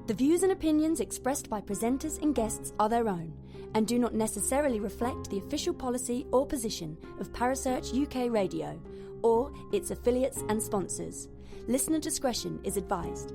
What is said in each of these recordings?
The views and opinions expressed by presenters and guests are their own and do not necessarily reflect the official policy or position of Parasearch UK Radio or its affiliates and sponsors. Listener discretion is advised.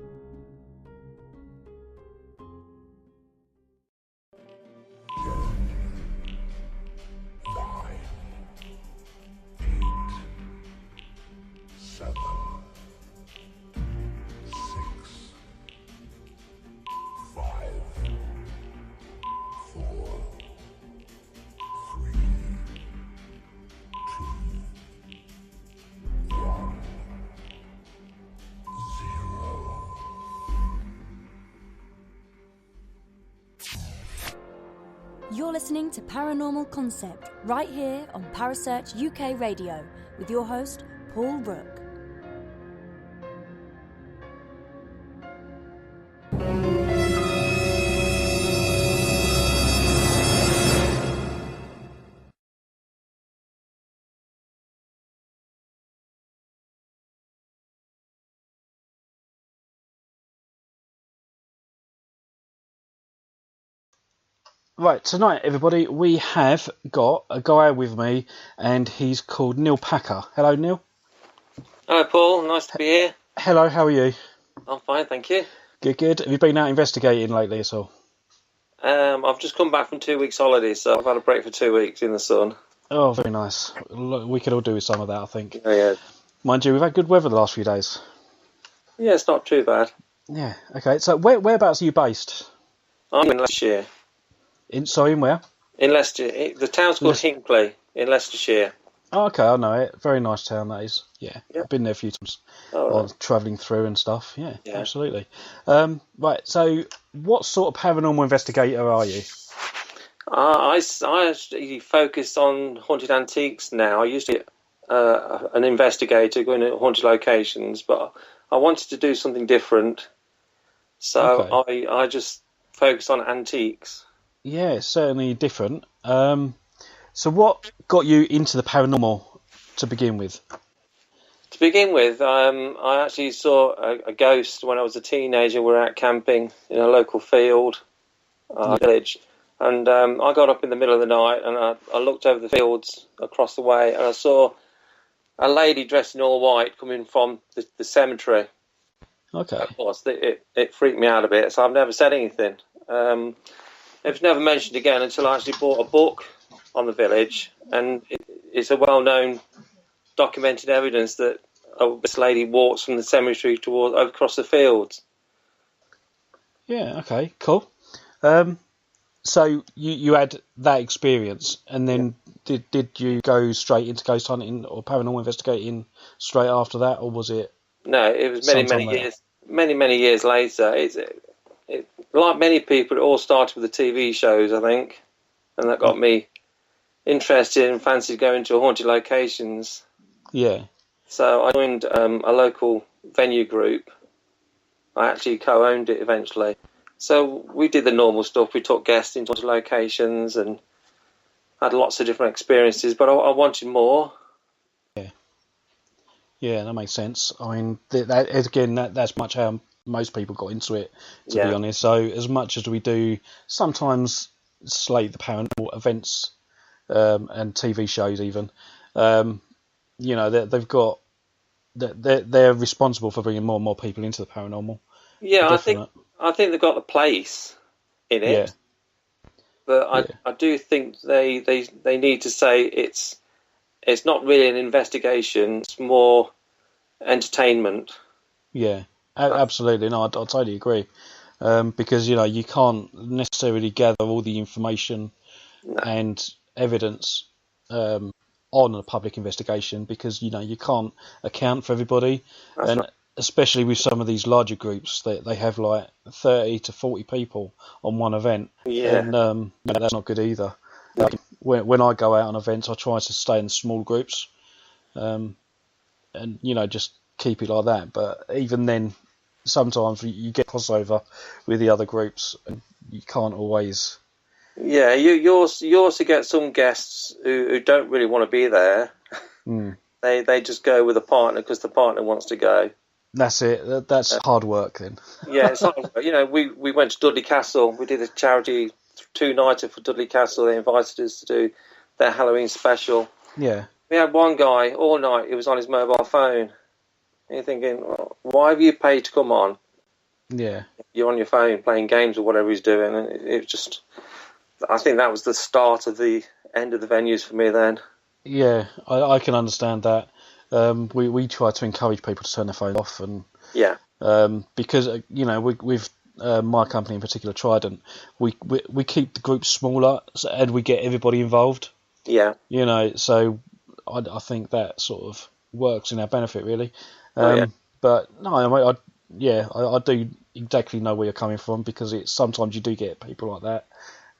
You're listening to Paranormal Concept right here on Parasearch UK Radio with your host, Paul Rook. Right, tonight, everybody, we have got a guy with me, and he's called Neil Packer. Hello, Neil. Hello, Paul. Nice to be here. Hello, how are you? I'm fine, thank you. Good, good. Have you been out investigating lately at all? I've just come back from 2 weeks holiday, so I've had a break for 2 weeks in the sun. Oh, very nice. We could all do with some of that, I think. Oh, yeah. Mind you, we've had good weather the last few days. Yeah, it's not too bad. Yeah, okay. So whereabouts are you based? I'm in Leicestershire. In where? In Leicester. The town's called Hinckley in Leicestershire. Oh, okay, I know it. Very nice town, that is. Yeah, Yep. I've been there a few times. Oh, right. While travelling through and stuff. Yeah, Yeah. absolutely. Right, so what sort of paranormal investigator are you? I actually focus on haunted antiques now. I used to be an investigator going to haunted locations, but I wanted to do something different. So Okay. I just focus on antiques. Yeah, certainly different. So what got you into the paranormal to begin with? To begin with, I actually saw a ghost when I was a teenager. We were out camping in a local field, village, and I got up in the middle of the night and I looked over the fields across the way and I saw a lady dressed in all white coming from the cemetery. Okay. Of course, it freaked me out a bit, so I've never said anything. It was never mentioned again until I actually bought a book on the village, and it's a well-known documented evidence that this lady walks from the cemetery across the fields. Yeah, okay, cool. So you had that experience, and then did you go straight into ghost hunting or paranormal investigating straight after that, or was it? No, it was many years later. Like many people, it all started with the TV shows, I think, and that got me interested and fancied going to haunted locations. Yeah. So I joined a local venue group. I actually co-owned it eventually. So we did the normal stuff. We took guests into haunted locations and had lots of different experiences, but I wanted more. Yeah, that makes sense. I mean, that's much how most people got into it, to be honest. So as much as we do sometimes slate the paranormal events and TV shows even, they're responsible for bringing more and more people into the paranormal. Yeah, I think they've got the place in it. Yeah. But I do think they need to say it's not really an investigation, it's more entertainment. Yeah, absolutely. No, I totally agree. Because, you can't necessarily gather all the information and evidence on a public investigation because, you can't account for everybody. That's and right. Especially with some of these larger groups, they have like 30 to 40 people on one event. Yeah. And that's not good either. When I go out on events, I try to stay in small groups. And just keep it like that. But even then, sometimes you get crossover with the other groups, and you can't always. Yeah, you also get some guests who don't really want to be there. Mm. They just go with a partner because the partner wants to go. That's it. That's hard work then. Yeah, it's hard work. We went to Dudley Castle. We did a charity 2-nighter for Dudley Castle. They invited us to do their Halloween special. Yeah. We had one guy all night. He was on his mobile phone. And you're thinking, well, why have you paid to come on? Yeah. You're on your phone playing games or whatever he's doing. And it was just, I think that was the start of the end of the venues for me then. Yeah, I can understand that. We try to encourage people to turn their phone off, and yeah, because with my company in particular, Trident, we keep the group smaller and we get everybody involved. Yeah, so I think that sort of works in our benefit really. Yeah. But no, I do exactly know where you're coming from, because sometimes you do get people like that,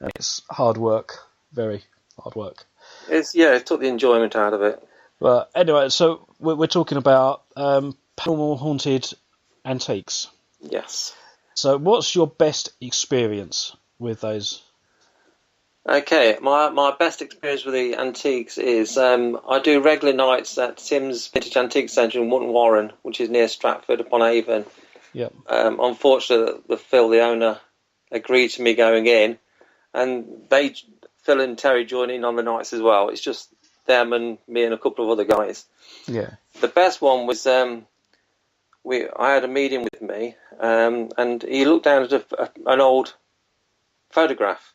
and it's hard work, very hard work. It took the enjoyment out of it. But anyway, so we're talking about paranormal haunted antiques. Yes. So what's your best experience with those? Okay, my best experience with the antiques is I do regular nights at Sims Vintage Antique Centre in Wootton Warren, which is near Stratford upon Avon. Yep. Unfortunately, Phil, the owner, agreed to me going in, and Phil and Terry join in on the nights as well. It's just them and me and a couple of other guys. Yeah. The best one was I had a medium with me, and he looked down at an old photograph,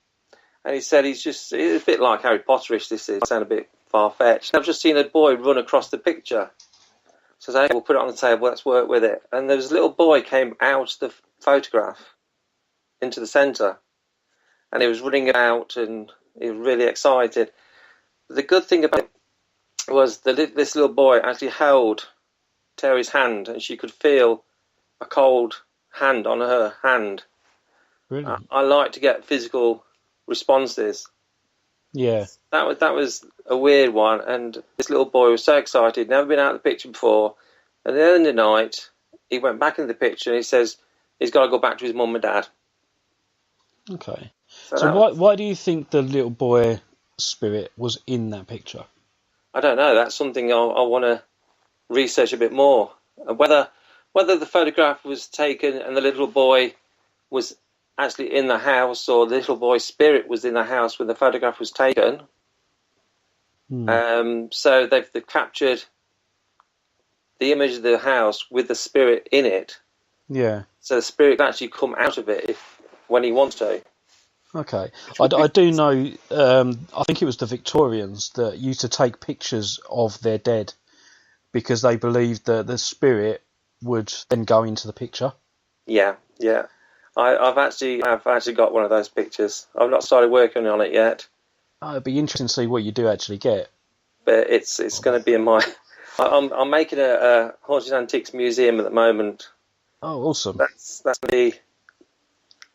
and he said it's a bit like Harry Potterish. This is sound a bit far fetched. I've just seen a boy run across the picture. So I said, hey, we'll put it on the table. Let's work with it. And there was a little boy came out of the photograph into the centre, and he was running out, and he was really excited. The good thing about it was this little boy actually held Terry's hand, and she could feel a cold hand on her hand. Really? I like to get physical responses. Yeah. That was a weird one, and this little boy was so excited, never been out of the picture before. At the end of the night, he went back into the picture, and he says he's got to go back to his mum and dad. Okay. So why do you think the little boy spirit was in that picture? I don't know. That's something I want to research a bit more. Whether the photograph was taken and the little boy was actually in the house, or the little boy's spirit was in the house when the photograph was taken. So they've captured the image of the house with the spirit in it. Yeah. So the spirit can actually come out of it when he wants to. Okay. I do know, I think it was the Victorians that used to take pictures of their dead because they believed that the spirit would then go into the picture. Yeah. I've actually got one of those pictures. I've not started working on it yet. Oh, it'd be interesting to see what you do actually get. But it's going to be in my... I'm making a Haunted Antiques museum at the moment. Oh, awesome. That's going to be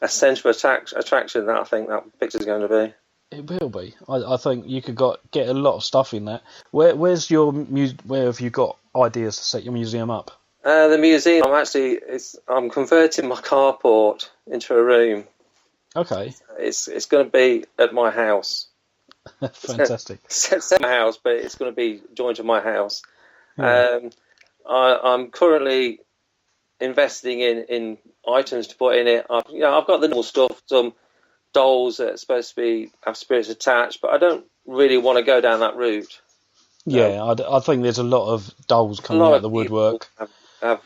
a centre of attraction that I think that picture's going to be. It will be. I think you could get a lot of stuff in that. Where have you got ideas to set your museum up? The museum, I'm converting my carport into a room. Okay. It's going to be at my house. Fantastic. It's my house, but it's going to be joined to my house. Yeah. I'm currently investing in items to put in it. I've got the normal stuff, some dolls that are supposed to have spirits attached, but I don't really want to go down that route. Yeah, I think there's a lot of dolls coming out of the woodwork. Have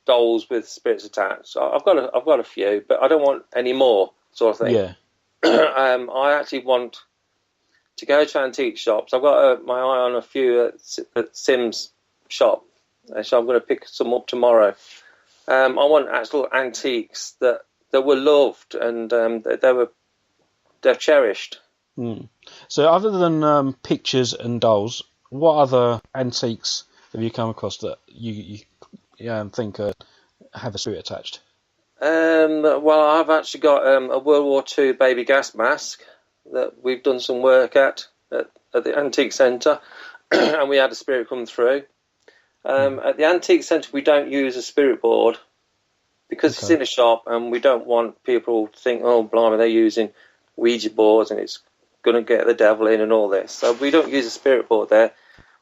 dolls with spirits attached. I've got a few, but I don't want any more, sort of thing. Yeah. I actually want to go to antique shops. I've got my eye on a few at Sim's shop, so I'm going to pick some up tomorrow. I want actual antiques that were loved and they're cherished. So other than pictures and dolls, what other antiques have you come across that you think have a spirit attached? Well, I've actually got a World War II baby gas mask that we've done some work at the Antique Centre, and we had a spirit come through. At the Antique Centre, we don't use a spirit board because it's in a shop, and we don't want people to think, oh, blimey, they're using Ouija boards and it's going to get the devil in and all this. So we don't use a spirit board there,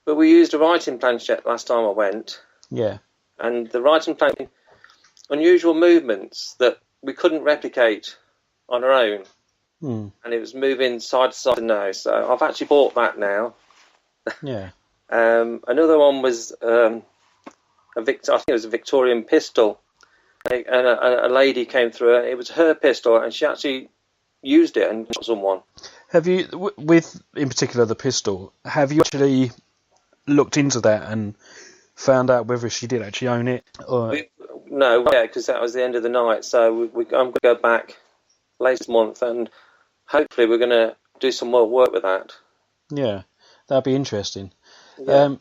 but we used a writing planchette last time I went. Yeah. and the writing playing unusual movements that we couldn't replicate on our own. And it was moving side to side now. So I've actually bought that now. Yeah. Another one was I think it was a Victorian pistol, and a lady came through. It was her pistol, and she actually used it and shot someone. Have you, with in particular the pistol, have you actually looked into that and found out whether she did actually own it? Or... No, because that was the end of the night. So I'm going to go back later this month, and hopefully we're going to do some more work with that. Yeah, that'd be interesting. Yeah.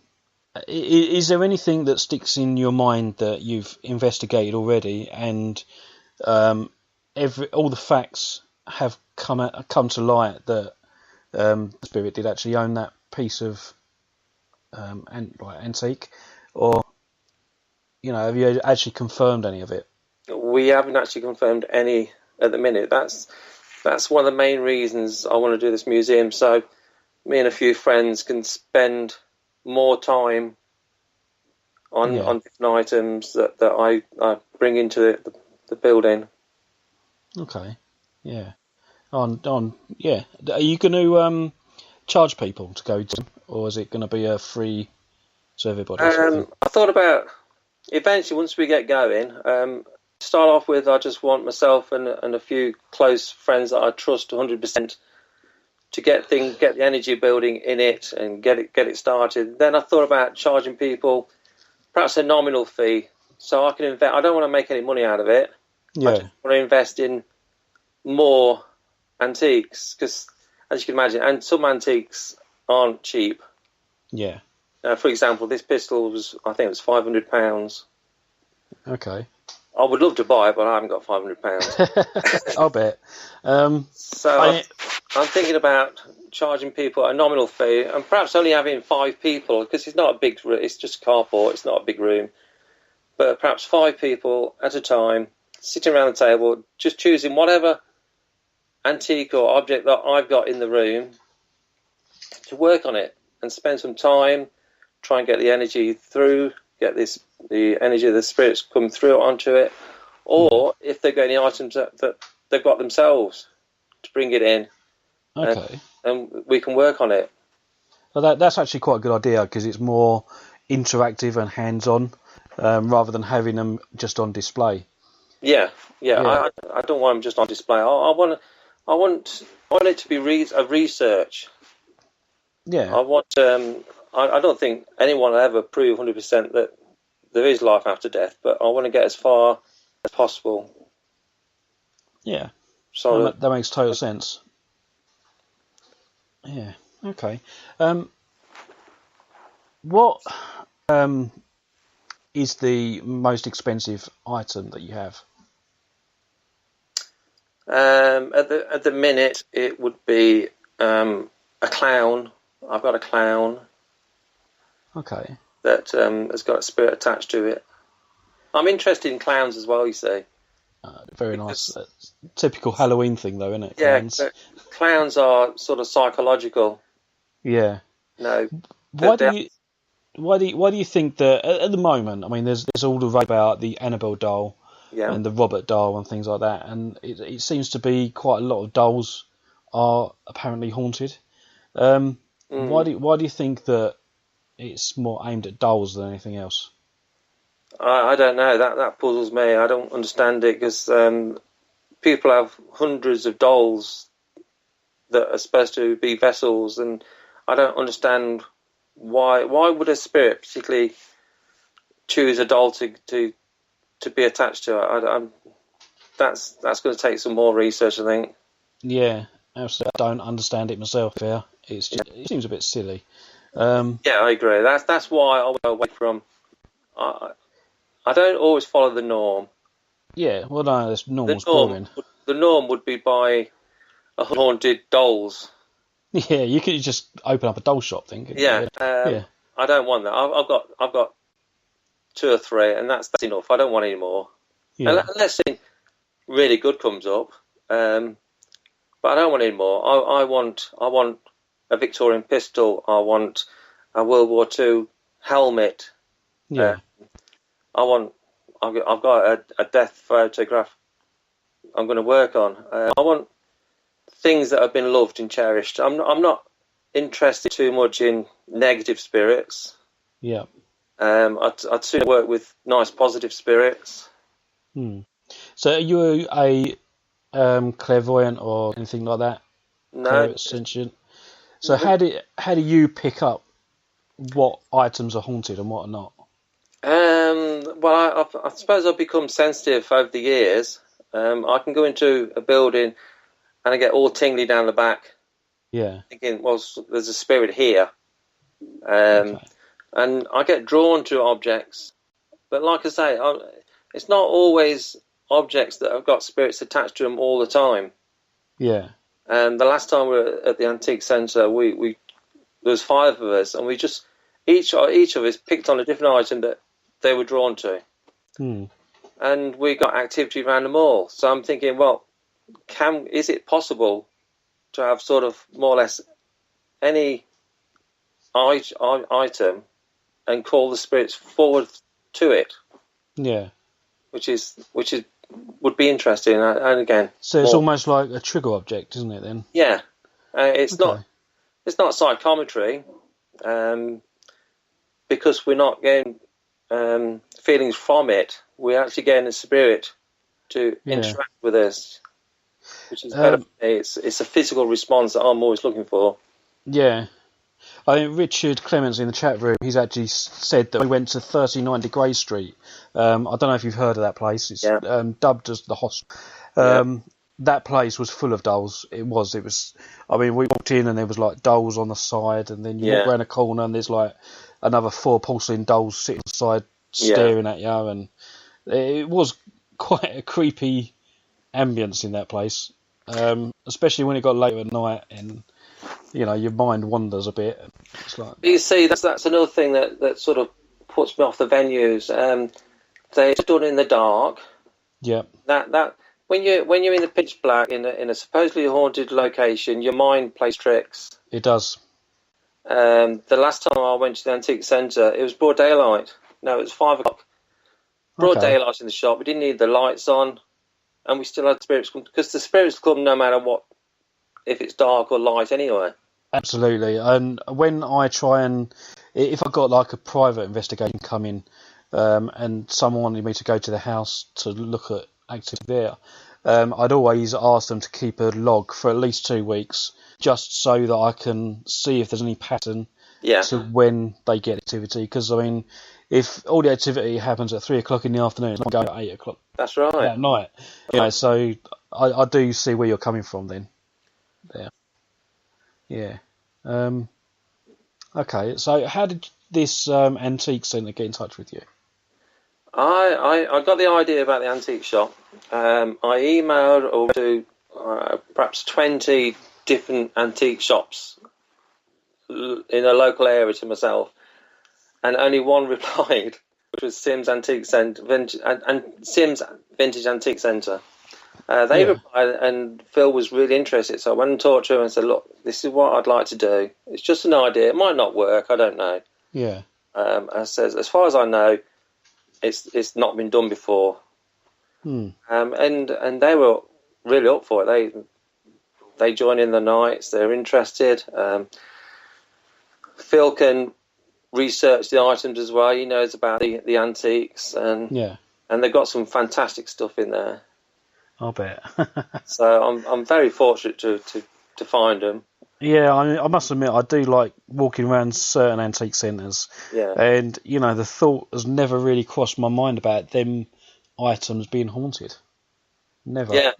Is there anything that sticks in your mind that you've investigated already, and all the facts have come to light that the spirit did actually own that piece of antique, or have you actually confirmed any of it? We haven't actually confirmed any at the minute. That's one of the main reasons I want to do this museum, so me and a few friends can spend more time on different items that I bring into the building. Okay, yeah. Yeah. Are you going to charge people to go to them, or is it going to be a free to everybody? I thought about eventually, once we get going, start off with I just want myself and a few close friends that I trust 100% to get the energy building in it and get it started. Then I thought about charging people perhaps a nominal fee, so I can invest. I don't want to make any money out of it. Yeah. I just want to invest in more antiques, because as you can imagine, and some antiques aren't cheap. Yeah. For example, this pistol I think it was £500. Okay. I would love to buy it, but I haven't got £500. I'll bet. So I'm thinking about charging people a nominal fee, and perhaps only having 5 people, because it's not a big. It's just carport. It's not a big room, but perhaps 5 people at a time, sitting around the table, just choosing whatever antique or object that I've got in the room to work on it and spend some time, try and get the energy through, get the energy of the spirits come through onto it, or if they've got any items that they've got themselves, to bring it in. Okay. And we can work on it. Well, that's actually quite a good idea, because it's more interactive and hands-on, rather than having them just on display. Yeah. I don't want them just on display. I want it to be a research. Yeah. I want. I don't think anyone will ever prove 100% that there is life after death, but I want to get as far as possible. Yeah. So that makes total sense. Yeah. Okay. What is the most expensive item that you have? At the minute, it would be a clown. I've got a clown. Okay. That has got a spirit attached to it. I'm interested in clowns as well, you see. Very nice. Typical Halloween thing, though, isn't it? Clowns? Yeah, clowns are sort of psychological. Yeah. No. Why do you think that at the moment? I mean, there's all the rage about the Annabelle doll, and the Robert doll and things like that, and it seems to be quite a lot of dolls are apparently haunted. Why do you think that it's more aimed at dolls than anything else? I don't know. That puzzles me. I don't understand it, because people have hundreds of dolls that are supposed to be vessels, and I don't understand why would a spirit particularly choose a doll to be attached to. That's going to take some more research, I think. Yeah, absolutely. I don't understand it myself. Yeah, it seems a bit silly. Yeah, I agree. That's why I go away from. I don't always follow the norm. Yeah, well, no, this normal's boring. The norm would be buy haunted dolls. Yeah, you could just open up a doll shop thing. Yeah, I don't want that. I've got 2 or 3, and that's enough. I don't want any more. Yeah. Unless something really good comes up, but I don't want any more. I want a Victorian pistol. I want a World War II helmet. Yeah. I've got a death photograph I'm going to work on. I want things that have been loved and cherished. I'm not interested too much in negative spirits. Yeah. I'd sooner work with nice, positive spirits. So, are you a clairvoyant or anything like that? No. Sentient. So, how do you pick up what items are haunted and what are not? Well, I suppose I've become sensitive over the years. I can go into a building and I get all tingly down the back. Yeah. Thinking, well, there's a spirit here. Okay. And I get drawn to objects. But like I say, it's not always objects that have got spirits attached to them all the time. Yeah. The last time we were at the antique centre, there was 5 of us, and we just each of us picked on a different item that they were drawn to, and we got activity around them all. So I'm thinking, well, is it possible to have sort of more or less any item and call the spirits forward to it? Yeah. Which would be interesting. And again, so it's almost like a trigger object, isn't it? Then. Yeah, it's Okay. not psychometry, because we're not getting feelings from it. We're actually getting a spirit to interact with us, which is better for me. It's a physical response that I'm always looking for. Yeah. I think Richard Clements in the chat room, he's actually said that we went to 39 Grey Street. I don't know if you've heard of that place. It's dubbed as the hospital. That place was full of dolls. It was. I mean, we walked in and there was like dolls on the side, and then you walk around a corner and there's like another 4 porcelain dolls sitting on the side staring at you, and it was quite a creepy ambience in that place, especially when it got later at night and your mind wanders a bit. It's like, you see, that's another thing that sort of puts me off the venues. They're done in the dark. Yeah. That when you're in the pitch black in a supposedly haunted location, your mind plays tricks. It does. The last time I went to the antique centre, it was broad daylight. No, it was 5 o'clock. Broad daylight in the shop. We didn't need the lights on, and we still had spirits come, because the spirits come no matter what, if it's dark or light anyway. Absolutely. And when I try and, if I've got like a private investigation coming, and someone wanted me to go to the house to look at activity there, I'd always ask them to keep a log for at least 2 weeks, just so that I can see if there's any pattern to when they get activity. Because, I mean, if all the activity happens at 3 o'clock in the afternoon, it's not going at 8 o'clock. That's right. At night. So I do see where you're coming from then. There. Yeah. Okay, so how did this antique centre get in touch with you? I got the idea about the antique shop. I emailed over to perhaps 20 different antique shops in a local area to myself, and only one replied, which was Sims Antique Centre and Sims Vintage Antique Centre. They replied, and Phil was really interested, so I went and talked to him and said, look, this is what I'd like to do. It's just an idea. It might not work. I don't know. Yeah. I says, as far as I know, it's not been done before. And they were really up for it. They join in the nights. They're interested. Phil can research the items as well. He knows about the antiques, and they've got some fantastic stuff in there. I'll bet. So I'm very fortunate to find them. Yeah, I must admit, I do like walking around certain antique centres. Yeah. And, the thought has never really crossed my mind about them items being haunted. Never. Yeah.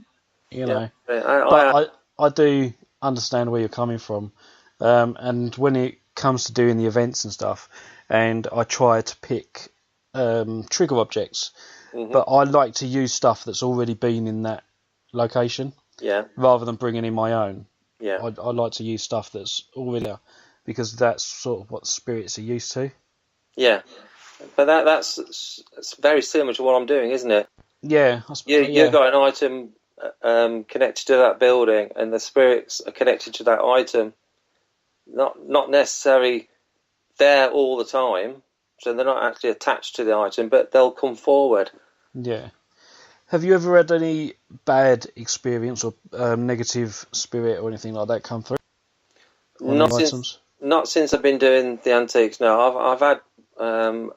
But I do understand where you're coming from. And when it comes to doing the events and stuff, and I try to pick trigger objects, but I like to use stuff that's already been in that location, rather than bringing in my own. Yeah, I like to use stuff that's already there, because that's sort of what spirits are used to. Yeah, but that's very similar to what I'm doing, isn't it? Yeah, you've got an item connected to that building, and the spirits are connected to that item. Not necessarily there all the time, so they're not actually attached to the item, but they'll come forward. Yeah. Have you ever had any bad experience or negative spirit or anything like that come through on Not any since items? not since I've been doing the antiques. No, I've had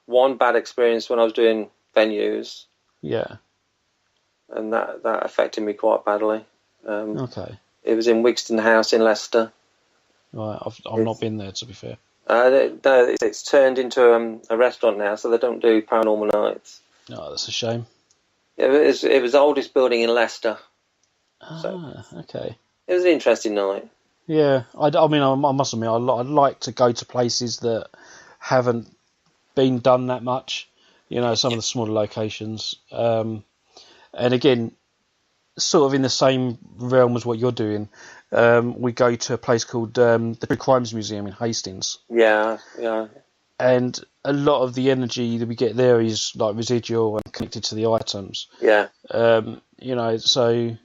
one bad experience when I was doing venues, Yeah. and that affected me quite badly. Okay. It was in Wigston House in Leicester. Right. I've not been there, to be fair. No, it's turned into a restaurant now, so they don't do paranormal nights. Oh, that's a shame. It was the oldest building in Leicester. Okay. It was an interesting night. Yeah, I mean, I must admit, I like to go to places that haven't been done that much. You know, some of the smaller locations. And again, sort of in the same realm as what you're doing, we go to a place called the True Crimes Museum in Hastings. Yeah. And a lot of the energy that we get there is like residual and connected to the items. Yeah. You know, so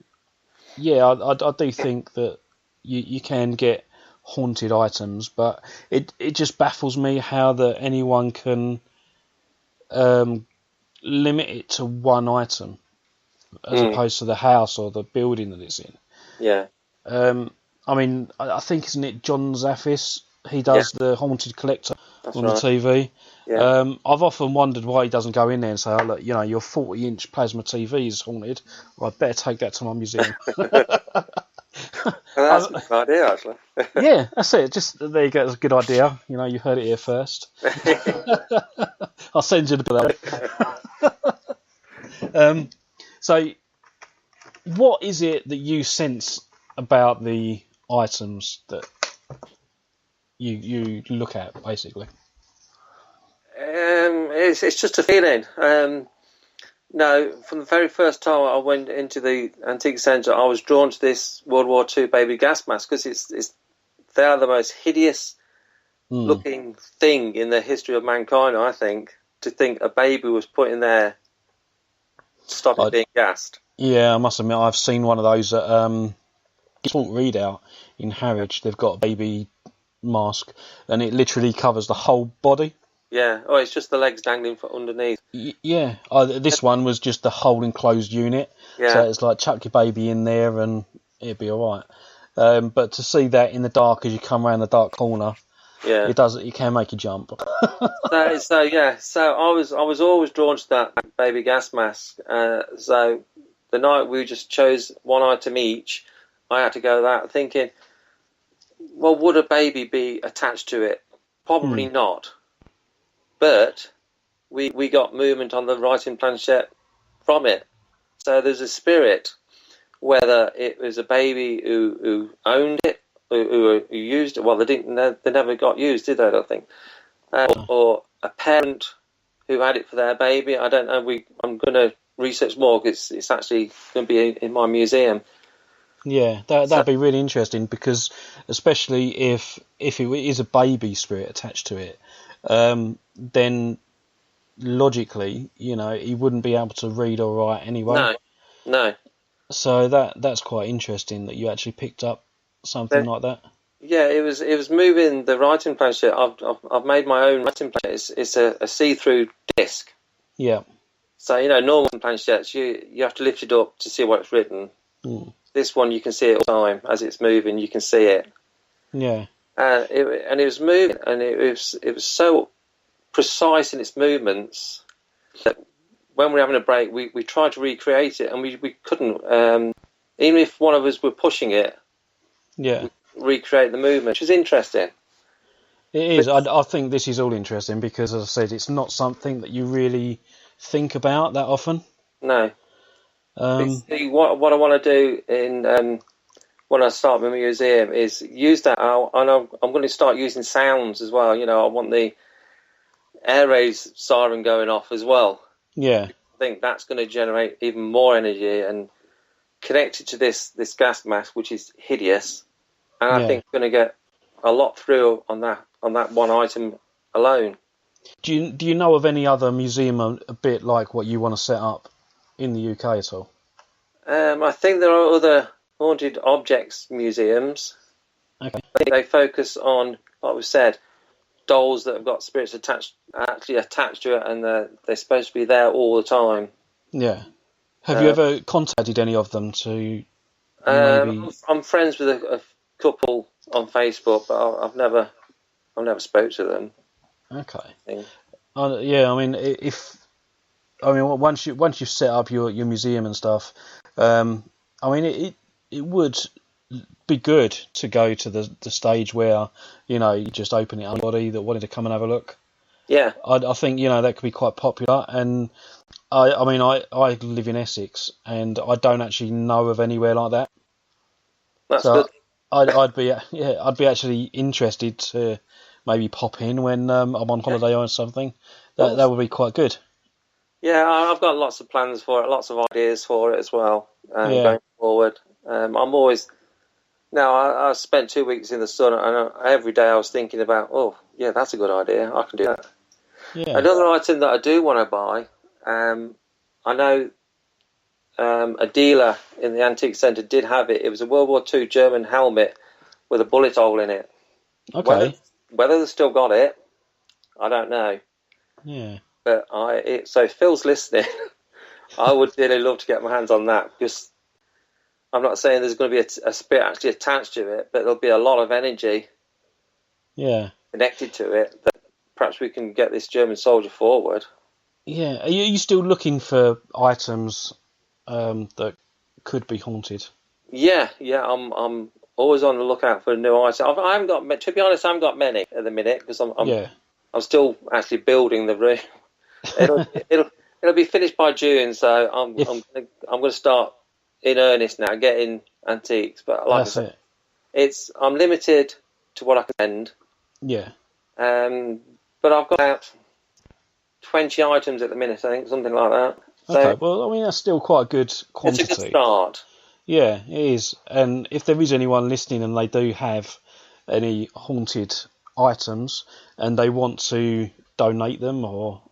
yeah, I do think that you can get haunted items, but it just baffles me how that anyone can limit it to one item as opposed to the house or the building that it's in. Yeah. I mean, I think, isn't it John Zaffis? He does the Haunted Collector on the TV. Yeah. I've often wondered why he doesn't go in there and say, "Oh, look, you know, your 40-inch plasma TV is haunted. Well, I'd better take that to my museum." Well, that's a good idea, actually. Yeah, that's it. Just there you go. It's a good idea. You know, you heard it here first. I'll send you the bill. So, what is it that you sense about the items that you look at, basically? It's just a feeling. No, from the very first time I went into the antique centre, I was drawn to this World War II baby gas mask because they are the most hideous looking thing in the history of mankind. I think to think a baby was put in there to stop it being gassed. Yeah, I must admit I've seen one of those at Sport Readout in Harwich. They've got a baby mask and it literally covers the whole body. Yeah, it's just the legs dangling from underneath. Yeah, this one was just the whole enclosed unit. Yeah. So it's like chuck your baby in there and it'd be all right. But to see that in the dark as you come around the dark corner, it can make you jump. So I was always drawn to that baby gas mask. So the night we just chose one item each, I had to go that thinking, well, would a baby be attached to it? Probably not. But we got movement on the writing planchette from it. So there's a spirit, whether it was a baby who owned it, who used it. Well, they never got used, did they? I don't think. Or a parent who had it for their baby. I don't know. I'm going to research more because it's actually going to be in my museum. Yeah, that'd be really interesting because especially if it is a baby spirit attached to it. Then logically, you know, he wouldn't be able to read or write anyway. No. So that's quite interesting that you actually picked up something like that. Yeah, it was moving the writing planchette. I've made my own writing planchette. It's a see-through disc. Yeah. So you know, normal planchettes you have to lift it up to see what's written. This one you can see it all the time as it's moving. You can see it. Yeah. It was moving, and it was so precise in its movements that when we were having a break, we tried to recreate it, and we couldn't. Even if one of us were pushing it, recreate the movement, which is interesting. It is. I think this is all interesting because, as I said, it's not something that you really think about that often. No. See, what I want to do in when I start my museum is use that out, and I'm going to start using sounds as well. You know, I want the air raid siren going off as well. Yeah. I think that's going to generate even more energy and connect it to this gas mask, which is hideous. And I think we're going to get a lot through on that one item alone. Do you know of any other museum a bit like what you want to set up in the UK at all? I think there are other haunted objects museums. Okay. I think they focus on, like we said, dolls that have got spirits actually attached to it, and they're supposed to be there all the time. Yeah. Have you ever contacted any of them to maybe? I'm friends with a couple on Facebook, but I've never spoke to them. Okay. Yeah, I mean, once you've set up your museum and stuff, I mean, it would be good to go to the stage where you just open it up to anybody that wanted to come and have a look. Yeah, I think that could be quite popular, and I mean I live in Essex, and I don't actually know of anywhere like that. That's so good. I'd be actually interested to maybe pop in when I'm on holiday or something. That would be quite good. Yeah, I've got lots of plans for it, lots of ideas for it as well, going forward. I'm always... Now, I spent 2 weeks in the sun, and every day I was thinking about, oh, yeah, that's a good idea. I can do that. Yeah. Another item that I do want to buy, I know a dealer in the antique centre did have it. It was a World War II German helmet with a bullet hole in it. Okay. Whether they've still got it, I don't know. Yeah. But so if Phil's listening, I would really love to get my hands on that, because I'm not saying there's going to be a spirit actually attached to it, but there'll be a lot of energy connected to it that perhaps we can get this German soldier forward. Yeah. Are you still looking for items that could be haunted? Yeah. I'm always on the lookout for a new item. I haven't got, to be honest, I haven't got many at the minute, because I'm still actually building the room. It'll be finished by June, so I'm going to start in earnest now, getting antiques. But like I said, I'm limited to what I can send. Yeah. But I've got about 20 items at the minute, I think, something like that. Okay, well, I mean, that's still quite a good quantity. It's a good start. Yeah, it is. And if there is anyone listening and they do have any haunted items and they want to donate them or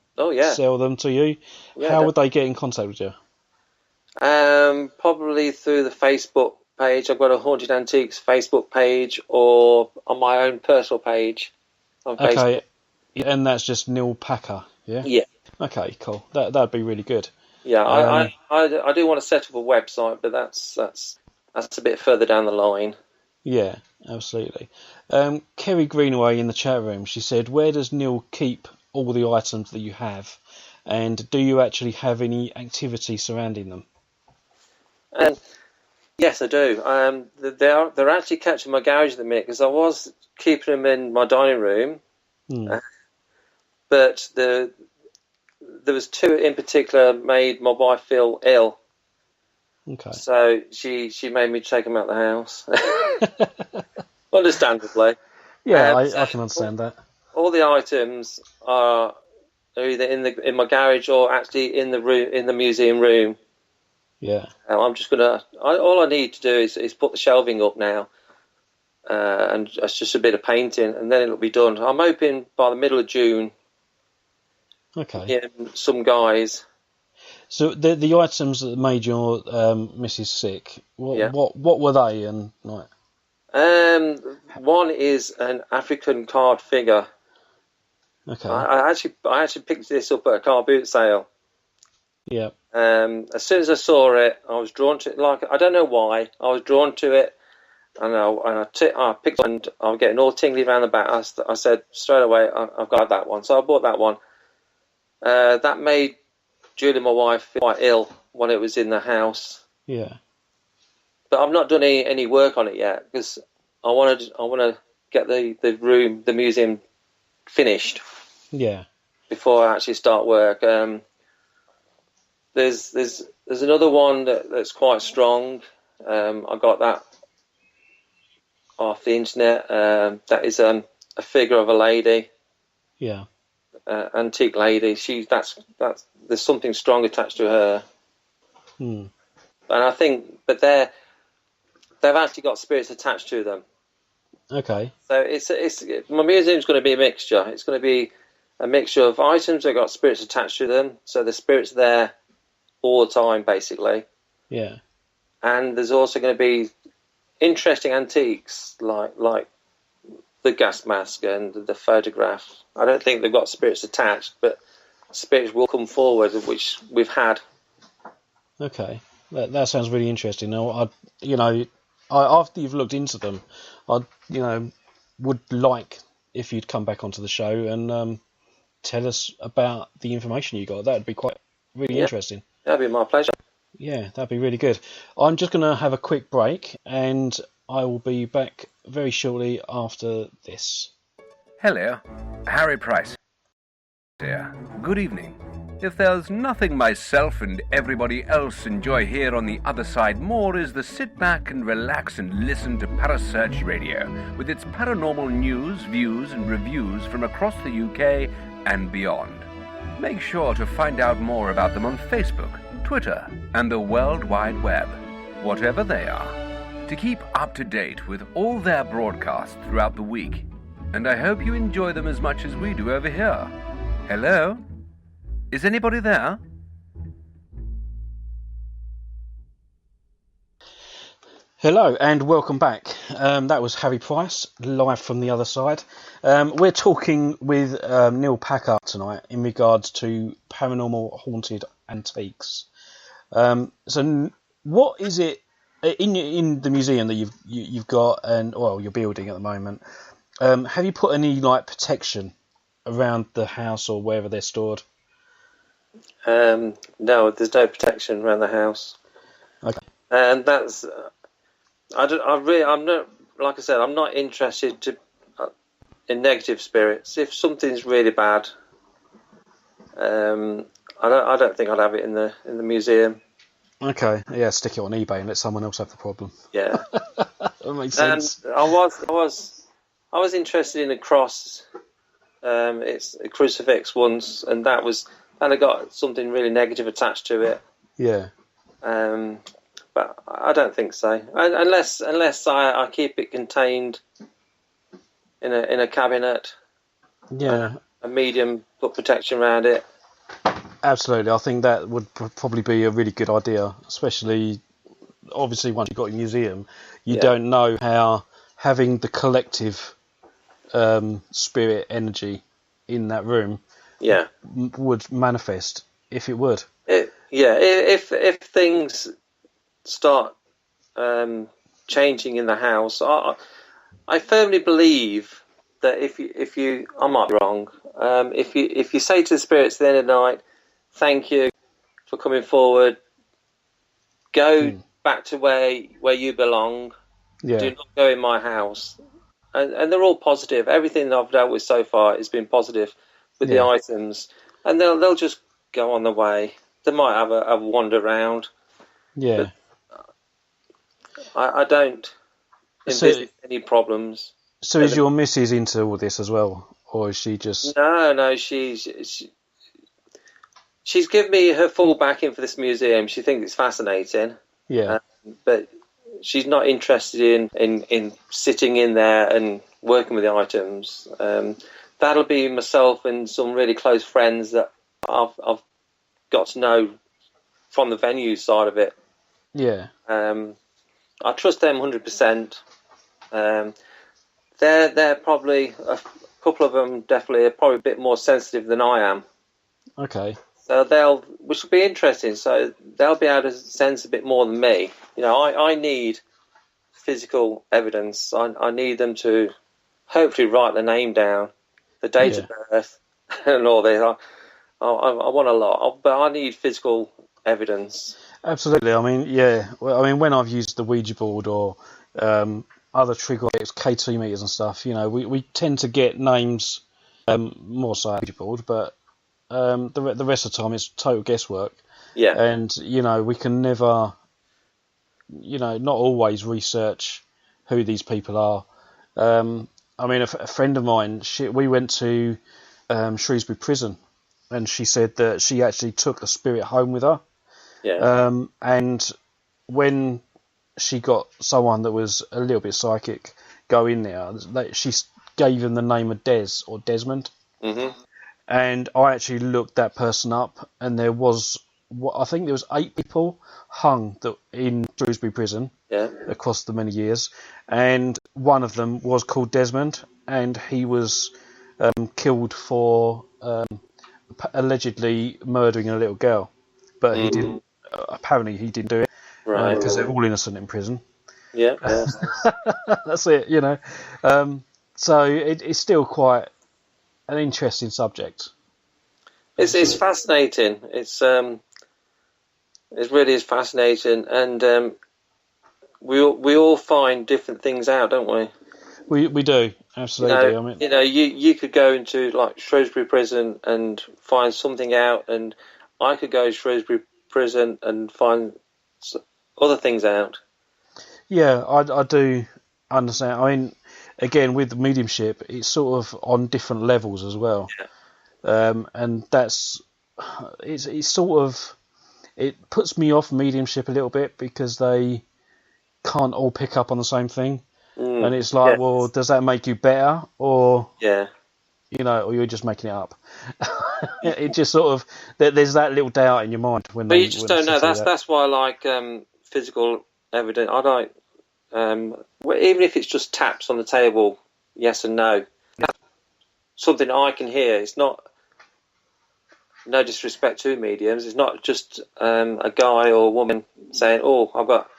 sell them to you, how would they get in contact with you? Probably through the Facebook page. I've got a Haunted Antiques Facebook page, or on my own personal page on Facebook. And that's just Neil Packer, yeah? Yeah. Okay, cool. That'd be really good. Yeah, I do want to set up a website, but that's a bit further down the line. Yeah, absolutely. Kerry Greenaway in the chat room, she said, where does Neil keep all the items that you have? And do you actually have any activity surrounding them? Yes, I do. They're actually kept in my garage at the minute, because I was keeping them in my dining room. But there was two in particular made my wife feel ill. Okay. So she made me take them out the house. Understandably. Yeah, I can understand that. All the items are either in my garage or actually in the museum room. Yeah. I'm just all I need to do is put the shelving up now, and it's just a bit of painting, and then it'll be done. I'm hoping by the middle of June. Okay. Yeah, some guys. So the items that made your Mrs. sick, what were they? And like, one is an African card figure. Okay. I actually picked this up at a car boot sale. Yeah. As soon as I saw it, I was drawn to it. Like, I don't know why, I was drawn to it, and I picked it, and I was getting all tingly around the back. I said straight away, I've got that one. So I bought that one. That made Julie, my wife, feel quite ill when it was in the house. Yeah. But I've not done any work on it yet, because I want to get the museum finished. Yeah. Before I actually start work. There's another one that's quite strong. I got that off the internet. That is a figure of a lady. Yeah. Antique lady. There's something strong attached to her. And I think, but they've actually got spirits attached to them. Okay. So it's my museum's going to be a mixture. It's going to be a mixture of items that got spirits attached to them. So the spirit's there all the time, basically. Yeah. And there's also going to be interesting antiques, like the gas mask and the photograph. I don't think they've got spirits attached, but spirits will come forward, which we've had. Okay, that sounds really interesting. Now, after you've looked into them, I would like if you'd come back onto the show and tell us about the information you got. That would be really interesting. That'd be my pleasure. Yeah, that'd be really good. I'm just going to have a quick break, and I will be back very shortly after this. Hello, Harry Price here. Good evening. If there's nothing myself and everybody else enjoy here on the other side more is the sit back and relax and listen to Parasearch Radio with its paranormal news, views and reviews from across the UK and beyond. Make sure to find out more about them on Facebook, Twitter and the World Wide Web, whatever they are, to keep up to date with all their broadcasts throughout the week. And I hope you enjoy them as much as we do over here. Hello? Is anybody there? Hello and welcome back. That was Harry Price, live from the other side. We're talking with Neil Packer tonight in regards to paranormal haunted antiques. So what is it in the museum that you've got and you're building at the moment? Have you put any protection around the house or wherever they're stored? No, there's no protection around the house. Okay. And that's I'm not, like I said, I'm not interested in negative spirits. If something's really bad, I don't think I'd have it in the museum. Okay, yeah, stick it on eBay and let someone else have the problem. Yeah, that makes sense. And I was interested in a cross. It's a crucifix once, and I got something really negative attached to it. Yeah. But I don't think so. Unless I keep it contained in a cabinet. Yeah. A medium, put protection around it. Absolutely, I think that would probably be a really good idea, especially obviously once you've got a museum, you don't know how having the collective spirit energy in that room would manifest, if it would. If things start changing in the house, I firmly believe that if you I might be wrong, if you say to the spirits at the end of the night, thank you for coming forward, go back to where you belong, do not go in my house, and they're all positive. Everything that I've dealt with so far has been positive with the items, and they'll just go on the way. They might have a wander around. Yeah. I don't envisage any problems. So is your missus into all this as well, or is she just? No, she's given me her full backing for this museum. She thinks it's fascinating. Yeah. But she's not interested in sitting in there and working with the items. That'll be myself and some really close friends that I've got to know from the venue side of it. Yeah. I trust them 100%. They're probably, a couple of them definitely are probably a bit more sensitive than I am. Okay. So which will be interesting. So they'll be able to sense a bit more than me. I need physical evidence. I need them to hopefully write the name down, the date of birth, and all this. I want a lot, but I need physical evidence. Absolutely. I mean, when I've used the Ouija board or other trigger KT meters and stuff, we tend to get names more so on the Ouija board, but the rest of the time it's total guesswork. Yeah. And we can never, not always research who these people are. I mean, a friend of mine, we went to Shrewsbury Prison, and she said that she actually took a spirit home with her. Yeah. And when she got someone that was a little bit psychic go in there, she gave him the name of Desmond. Mm-hmm. And I actually looked that person up, and there was, I think there was 8 people hung in Shrewsbury Prison across the many years, and one of them was called Desmond, and he was killed for allegedly murdering a little girl, but he didn't. Apparently, he didn't do it because they're all innocent in prison. Yeah. That's it, you know. So it's still quite an interesting subject. It's fascinating. It really is fascinating, and we all find different things out, don't we? We do, absolutely. You could go into like Shrewsbury Prison and find something out, and I could go to Shrewsbury Prison and find other things out. Yeah, I do understand. I mean, again, with the mediumship, it's sort of on different levels as well. Yeah. And it's sort of, it puts me off mediumship a little bit because they can't all pick up on the same thing. And it's like, well, does that make you better, or or you're just making it up? It just sort of there's that little doubt in your mind when. But you just don't know. That's why I like physical evidence. I like even if it's just taps on the table, yes and no. That's something I can hear. It's not. No disrespect to mediums. It's not just a guy or a woman saying, "Oh, I've got."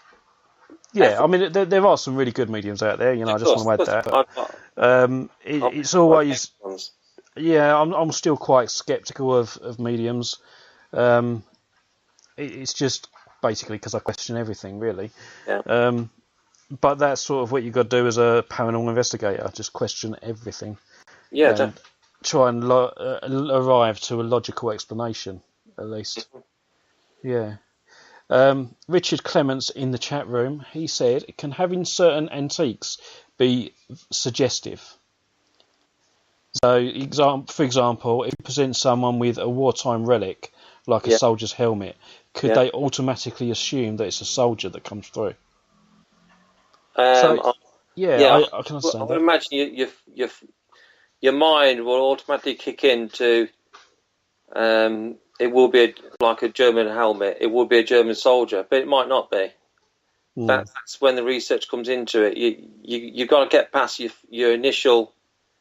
Yeah, I mean, there are some really good mediums out there. I just want to add that. But, it's always, I'm still quite sceptical of mediums. It's just basically because I question everything, really. Yeah. But that's sort of what you've got to do as a paranormal investigator, just question everything. Yeah. And try and arrive to a logical explanation, at least. Mm-hmm. Yeah. Richard Clements in the chat room, he said, can having certain antiques be suggestive? So, for example, if you present someone with a wartime relic, like a soldier's helmet, could they automatically assume that it's a soldier that comes through? I can understand I would imagine your mind will automatically kick into... it will be like a German helmet. It will be a German soldier, but it might not be. That's when the research comes into it. You've got to get past your initial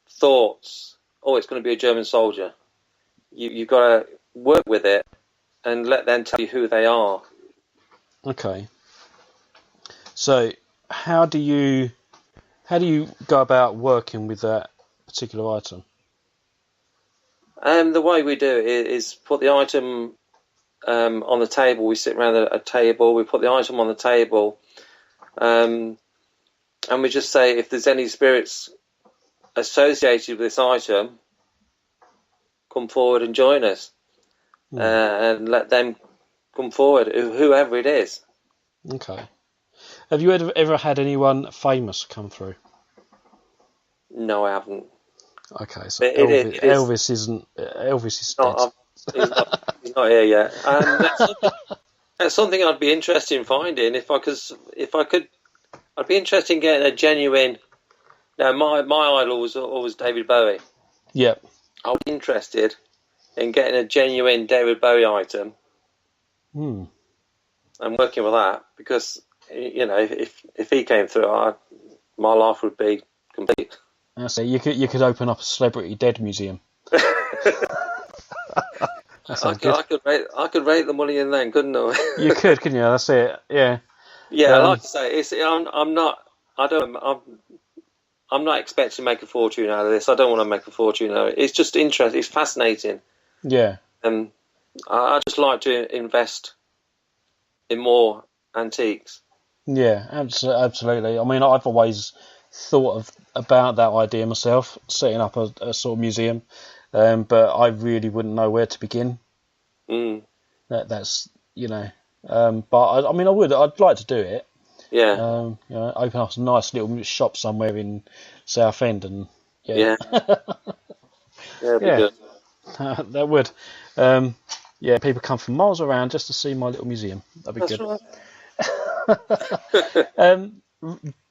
thoughts. Oh, it's going to be a German soldier. You've got to work with it and let them tell you who they are. Okay. So, how do you go about working with that particular item? The way we do it is put the item on the table. We sit around a table. We put the item on the table, and we just say if there's any spirits associated with this item, come forward and join us, and let them come forward, whoever it is. Okay. Have you ever had anyone famous come through? No, I haven't. Okay, so Elvis isn't. Elvis is dead. He's not here yet. That's something I'd be interested in finding. If I could, I'd be interested in getting a genuine. Now, my idol was always David Bowie. Yeah. I was interested in getting a genuine David Bowie item. I'm working with that because if he came through, my life would be complete. So you could open up a celebrity dead museum. I could rake the money in then, couldn't I? You could, couldn't you? That's it. Yeah. Yeah, like I say, I'm not expecting to make a fortune out of this. I don't want to make a fortune out of it. It's just interesting. It's fascinating. Yeah. I just like to invest in more antiques. Yeah, absolutely. I mean, I've always thought about that idea myself, setting up a sort of museum, but I really wouldn't know where to begin. That's but I'd like to do it. Yeah. Open up a nice little shop somewhere in Southend, and yeah, that'd be good. That would. People come from miles around just to see my little museum. That'd be good. Right.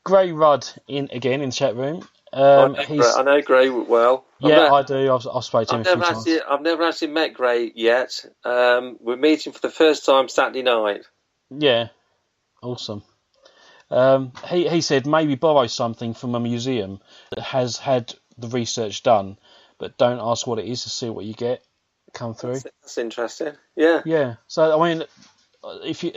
Gray Rudd in the chat room. I know Gray well. I do. I've spoken to him a few times. I've never actually met Gray yet. We're meeting for the first time Saturday night. Yeah, awesome. He said maybe borrow something from a museum that has had the research done, but don't ask what it is to see what you get come through. That's interesting. Yeah. Yeah. So I mean, if you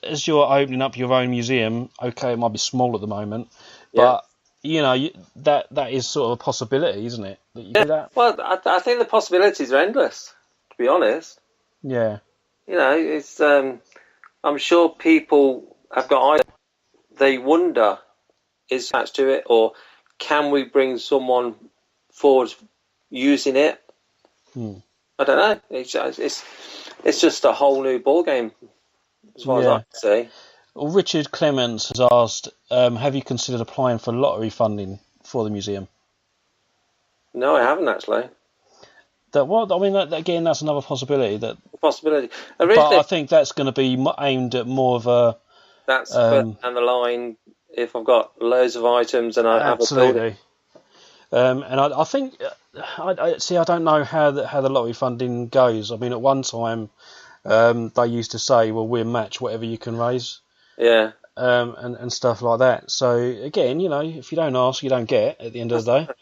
as you're opening up your own museum, okay, it might be small at the moment, but that is sort of a possibility, isn't it? That you do that. Well, I think the possibilities are endless, to be honest. Yeah. It's I'm sure people have got ideas. They wonder, is attached to it, or can we bring someone forward using it? I don't know. It's just a whole new ball game, as far as I can see. Well, Richard Clements has asked, have you considered applying for lottery funding for the museum? No, I haven't actually. Again, that's another possibility. But I think that's going to be aimed at more of a. That's further down the line. If I've got loads of items and I have a building. And I think I don't know how the lottery funding goes. I mean, at one time, they used to say, "Well, we'll match whatever you can raise." Yeah. And stuff like that. So again, if you don't ask, you don't get. At the end of the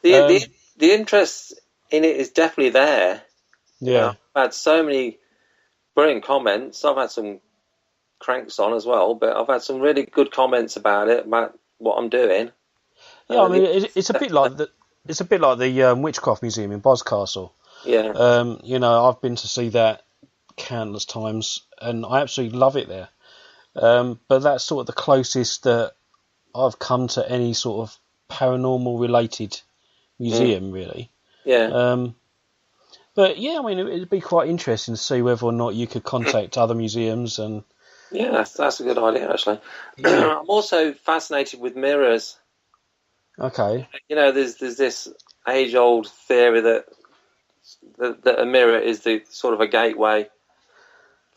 day, the interest in it is definitely there. Yeah. I've had so many brilliant comments. I've had some cranks on as well, but I've had some really good comments about it, about what I'm doing. Yeah, I mean, it's a bit like the Witchcraft Museum in Boscastle. Yeah. I've been to see that countless times, and I absolutely love it there. But that's sort of the closest that I've come to any sort of paranormal related museum, really. Yeah. But yeah, I mean, it'd be quite interesting to see whether or not you could contact other museums and. Yeah, that's a good idea, actually. Yeah. I'm also fascinated with mirrors. Okay. There's this age-old theory that a mirror is the sort of a gateway.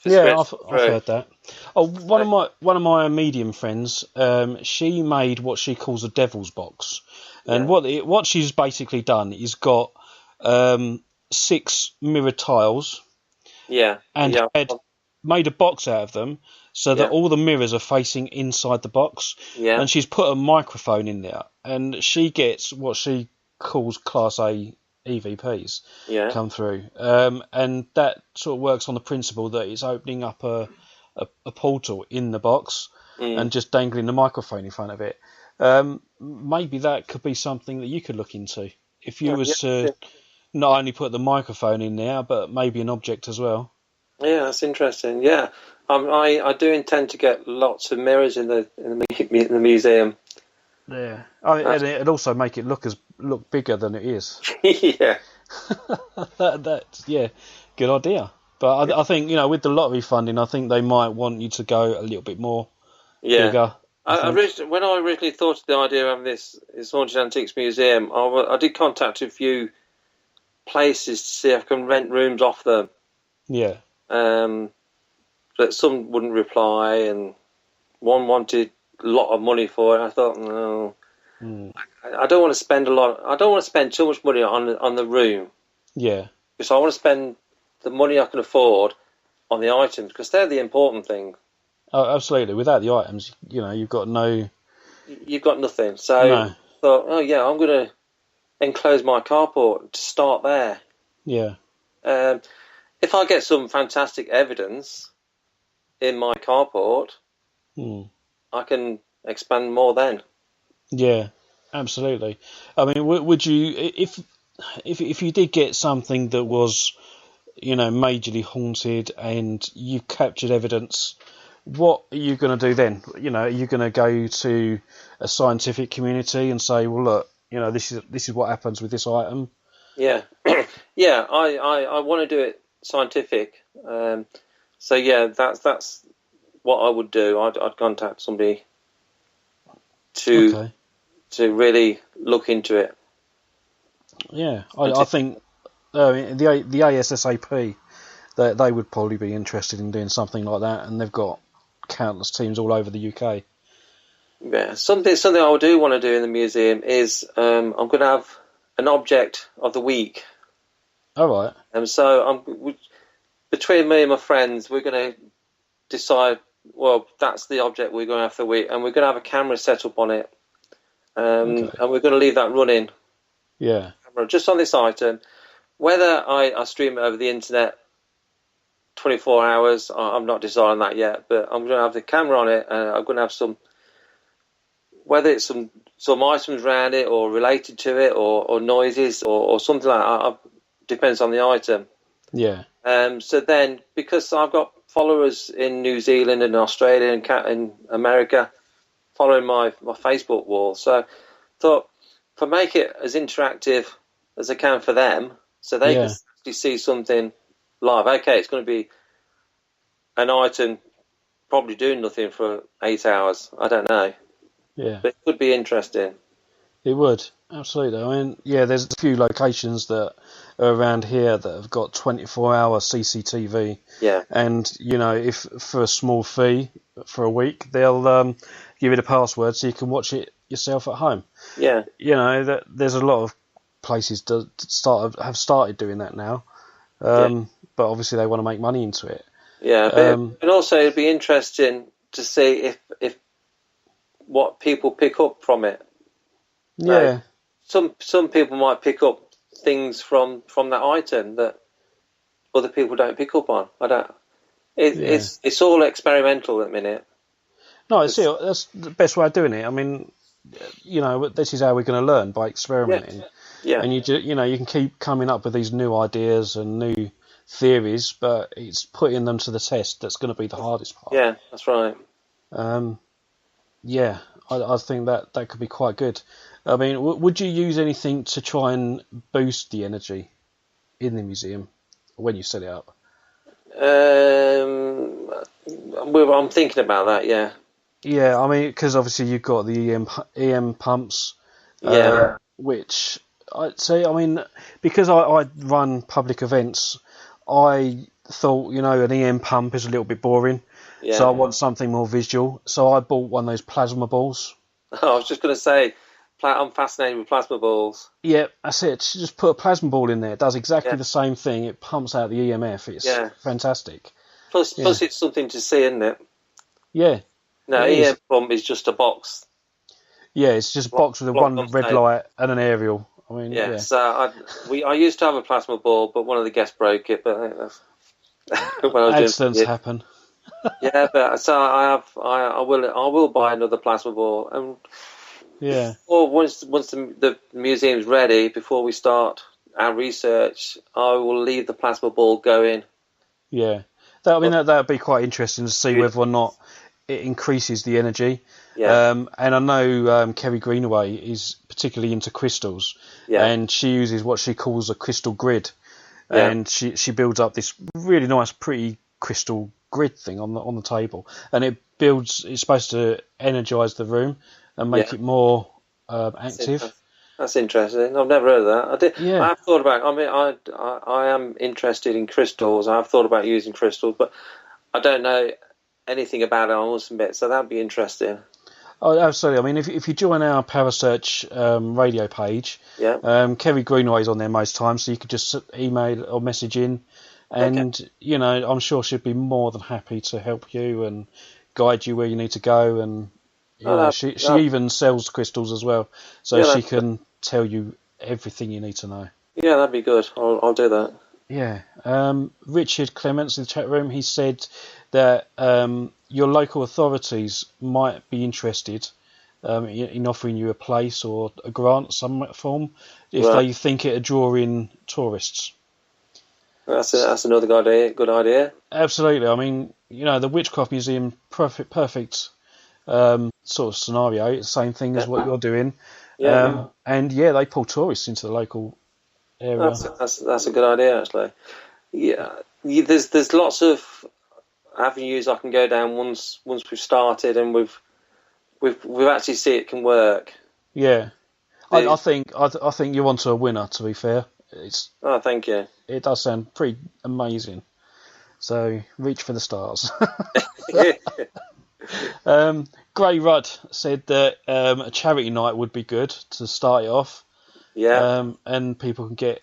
Yeah, I've heard that. Oh, one of my medium friends, she made what she calls a devil's box, and what she's basically done is got 6 mirror tiles. Yeah. And had made a box out of them so that all the mirrors are facing inside the box. Yeah. And she's put a microphone in there, and she gets what she calls Class A EVPs come through. And that sort of works on the principle that it's opening up a portal in the box and just dangling the microphone in front of it. Maybe that could be something that you could look into. If you was to not only put the microphone in there, but maybe an object as well. Yeah, that's interesting. Yeah, I do intend to get lots of mirrors in the museum. Yeah, and it'd also make it look bigger than it is. Yeah, that's good idea. But I think with the lottery funding, I think they might want you to go a little bit more bigger. When I originally thought of the idea of this Haunted Antiques Museum, I did contact a few places to see if I can rent rooms off them. Yeah. But some wouldn't reply, and one wanted a lot of money for it. I thought, no, I don't want to spend a lot. I don't want to spend too much money on the room. Yeah. Because I want to spend the money I can afford on the items, because they're the important thing. Oh, absolutely. Without the items, you've got no. You've got nothing. So I thought, I'm going to enclose my carport to start there. Yeah. If I get some fantastic evidence in my carport, I can expand more then. Yeah, absolutely. I mean, would you, if you did get something that was, majorly haunted and you captured evidence, what are you going to do then? Are you going to go to a scientific community and say, well, look, this is what happens with this item? Yeah, yeah. I want to do it scientific. That's what I would do. I'd contact somebody to really look into it. Yeah, I think the ASSAP, they would probably be interested in doing something like that, and they've got countless teams all over the UK. Yeah, something I do want to do in the museum is I'm going to have an object of the week. All right. And so between me and my friends, we're going to decide, well, that's the object we're going to have for the week, and we're going to have a camera set up on it, and we're going to leave that running Yeah. camera just on this item. Whether I stream it over the internet 24 hours, I'm not deciding that yet, but I'm going to have the camera on it, and I'm going to have some, whether it's some items around it or related to it or noises or something like that, depends on the item. Yeah. So then, because I've got followers in New Zealand and Australia and in America following my Facebook wall, so I thought if I make it as interactive as I can for them, so they can actually see something live. Okay, it's going to be an item probably doing nothing for 8 hours. I don't know. Yeah. But it could be interesting. It would, absolutely. I mean, yeah, there's a few locations that are around here that have got 24-hour CCTV. Yeah. And, you know, if for a small fee for a week, they'll give you the password so you can watch it yourself at home. Yeah. You know, there's a lot of places have started doing that now. But obviously they want to make money into it. Yeah, but and also it'd be interesting to see if what people pick up from it. Yeah. Some people might pick up things from that item that other people don't pick up on. I don't. It's all experimental at the minute. No, that's the best way of doing it. I mean, you know, this is how we're going to learn, by experimenting. Yeah. And you can keep coming up with these new ideas and new theories, but it's putting them to the test that's going to be the hardest part. Yeah, that's right. Yeah, I think that could be quite good. I mean, would you use anything to try and boost the energy in the museum when you set it up? I'm thinking about that. Yeah. Yeah, I mean, because obviously you've got the EM pumps, which I'd say, I mean, because I run public events, I thought, you know, an EM pump is a little bit boring, so I want something more visual. So I bought one of those plasma balls. I was just going to say, I'm fascinated with plasma balls. Yeah, that's it. Just put a plasma ball in there. It does exactly the same thing. It pumps out the EMF. It's fantastic. Plus it's something to see, isn't it? Yeah. No, EM pump is just a box. Yeah, it's just a box with one red light and an aerial. I mean, So I used to have a plasma ball, but one of the guests broke it. But accidents happen. Yeah, but so I will buy another plasma ball, and or once the museum's ready, before we start our research, I will leave the plasma ball going. Yeah, that'd be quite interesting to see whether or not it increases the energy. Yeah. And I know Kerry Greenaway is particularly into crystals, and she uses what she calls a crystal grid, and she builds up this really nice, pretty crystal grid thing on the table, and it's supposed to energise the room and make it more active. That's interesting. I've never heard of that. I have thought about. I mean, I am interested in crystals. I have thought about using crystals, but I don't know anything about it, I must admit. So that'd be interesting. Oh, absolutely. I mean, if you join our Parasearch radio page, Kerry Greenaway's on there most times, so you could just email or message in, and you know, I'm sure she'd be more than happy to help you and guide you where you need to go. And you know, she even sells crystals as well, so she can tell you everything you need to know. Yeah, that'd be good. I'll do that. Yeah. Richard Clements in the chat room, he said that your local authorities might be interested in offering you a place or a grant of some form if they think it'll draw in tourists. That's another good idea. Absolutely. I mean, you know, the Witchcraft Museum, perfect sort of scenario. It's the same thing as what you're doing. And they pull tourists into the local area. That's a good idea, actually. Yeah, there's lots of avenues I can go down once we've started and we've actually see it can work. Yeah, I think you're onto a winner. To be fair, thank you. It does sound pretty amazing. So reach for the stars. Gray Rudd said that a charity night would be good to start it off. Yeah. And people can get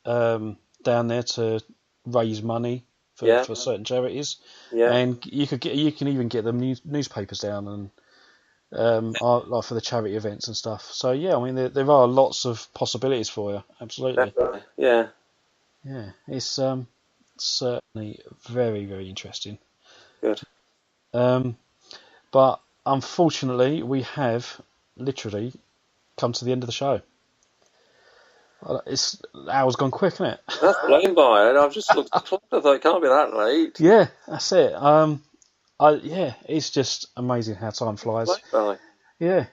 down there to raise money for certain charities. Yeah. And you can even get the newspapers down like for the charity events and stuff. So yeah, I mean there are lots of possibilities for you. Absolutely. Definitely. Yeah. Yeah, it's certainly very, very interesting. Good. But unfortunately, we have literally come to the end of the show. It's hours gone quick, isn't it? That's blown by. I've just looked at the clock. I thought it can't be that late. Yeah, that's it. It's just amazing how time flies. Blown by. Yeah.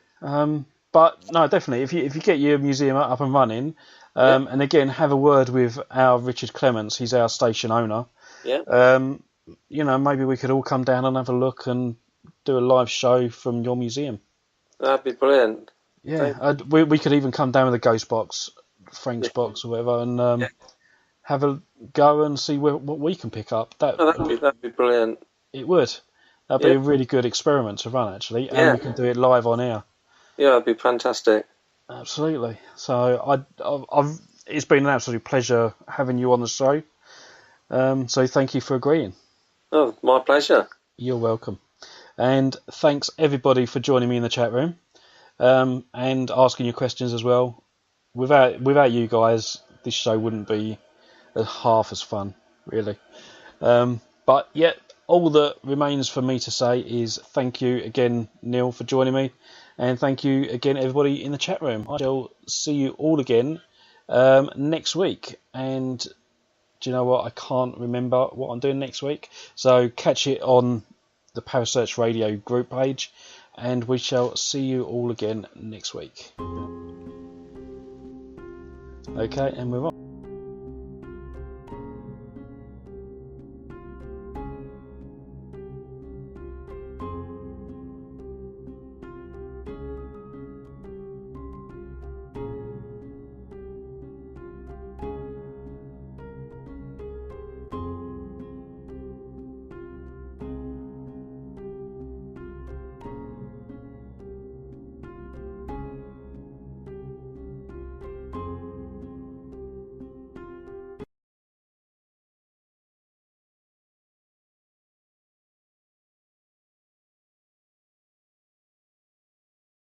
But no, definitely. If you get your museum up and running, and again have a word with our Richard Clements. He's our station owner. Yeah. Maybe we could all come down and have a look and do a live show from your museum. That'd be brilliant. Yeah, we could even come down with a ghost box, Frank's box or whatever, and have a go and see what we can pick up. That'd be brilliant. It would. That'd be a really good experiment to run, actually, and we can do it live on air. Yeah, that'd be fantastic. Absolutely. So it's been an absolute pleasure having you on the show. So thank you for agreeing. Oh, my pleasure. You're welcome. And thanks everybody for joining me in the chat room and asking your questions as well. Without you guys, this show wouldn't be half as fun, really. But yeah, all that remains for me to say is thank you again, Neil, for joining me. And thank you again, everybody in the chat room. I shall see you all again next week. And do you know what? I can't remember what I'm doing next week. So catch it on the Parasearch Radio group page. And we shall see you all again next week. Okay, and we're on.